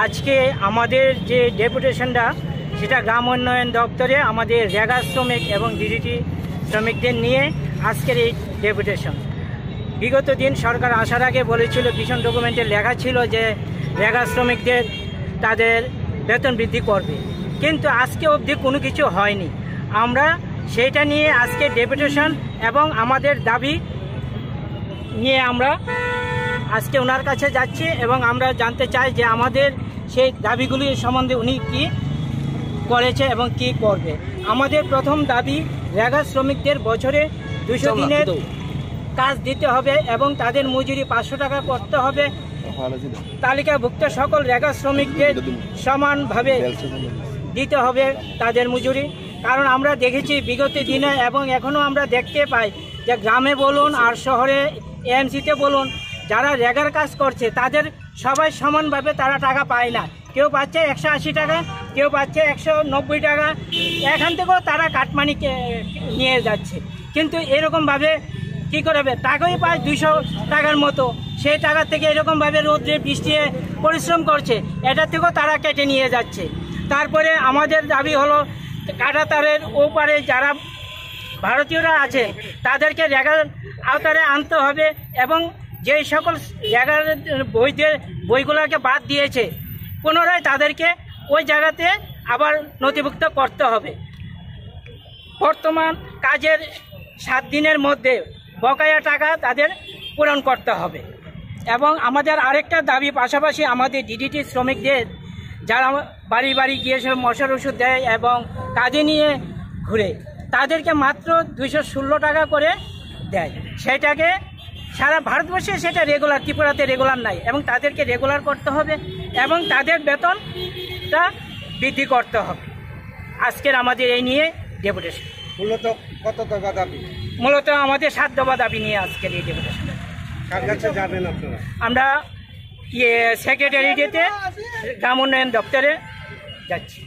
আজকে আমাদের যে ডেপুটেশনটা সেটা গ্রাম উন্নয়ন দপ্তরে আমাদের রেগা শ্রমিক এবং ডিডিটি শ্রমিকদের নিয়ে আজকের এই ডেপুটেশন। বিগত দিন সরকার আসার আগে বলেছিল, ভীষণ ডকুমেন্টে লেখা ছিল যে রেগা শ্রমিকদের তাদের বেতন বৃদ্ধি করবে, কিন্তু আজকে অবধি কোনো কিছু হয়নি। আমরা সেইটা নিয়ে আজকে ডেপুটেশন এবং আমাদের দাবি নিয়ে আমরা আজকে ওনার কাছে যাচ্ছি এবং আমরা জানতে চাই যে আমাদের সেই দাবিগুলি সম্বন্ধে উনি কি করেছে এবং কি করবে। আমাদের প্রথম দাবি, রেগা শ্রমিকদের বছরে 200 দিনের কাজ দিতে হবে এবং তাদের মজুরি 500 টাকা করতে হবে। তালিকাভুক্ত সকল রেগা শ্রমিকদের সমানভাবে দিতে হবে তাদের মজুরি। কারণ আমরা দেখেছি বিগত দিনে এবং এখনও আমরা দেখতে পাই যে গ্রামে বলুন আর শহরে এএমসিতে বলুন, যারা রেগার কাজ করছে তাদের সবাই সমানভাবে তারা টাকা পায় না। কেউ পাচ্ছে 180 টাকা, কেউ পাচ্ছে 190 টাকা, এখান থেকেও তারা কাটমানি নিয়ে যাচ্ছে। কিন্তু এরকমভাবে কী করবে, টাকাই পায় 200 টাকার মতো, সেই টাকা থেকে এরকমভাবে রোদ্রে বৃষ্টিতে পরিশ্রম করছে, এটা থেকেও তারা কেটে নিয়ে যাচ্ছে। তারপরে আমাদের দাবি হলো কাঁটাতারের ওপারে যারা ভারতীয়রা আছে তাদেরকে রেগার আওতারে আনতে হবে এবং যেই সকল রেগার বইগুলোকে বাদ দিয়েছে পুনরায় তাদেরকে ওই জায়গাতে আবার নথিভুক্ত করতে হবে। বর্তমান কাজের 7 দিনের মধ্যে বকেয়া টাকা তাদের পূরণ করতে হবে। এবং আমাদের আরেকটা দাবি, পাশাপাশি আমাদের ডিডিটি শ্রমিকদের যারা বাড়ি বাড়ি গিয়ে সব মশার ওষুধ দেয় এবং কাজে নিয়ে ঘুরে, তাদেরকে মাত্র 216 টাকা করে দেয়। সেটাকে সারা ভারতবর্ষে সেটা রেগুলার, ত্রিপুরাতে রেগুলার নাই এবং তাদেরকে রেগুলার করতে হবে এবং তাদের বেতনটা বৃদ্ধি করতে হবে। আজকের আমাদের এই নিয়ে ডেপুটেশন। মূলত কত দফা দাবি? মূলত আমাদের 7 দফা দাবি নিয়ে আজকের এই ডেপুটেশন। কার কাছে যাবেন আপনারা? আমরা সেক্রেটারিয়েটে গ্রাম উন্নয়ন দপ্তরে যাচ্ছি।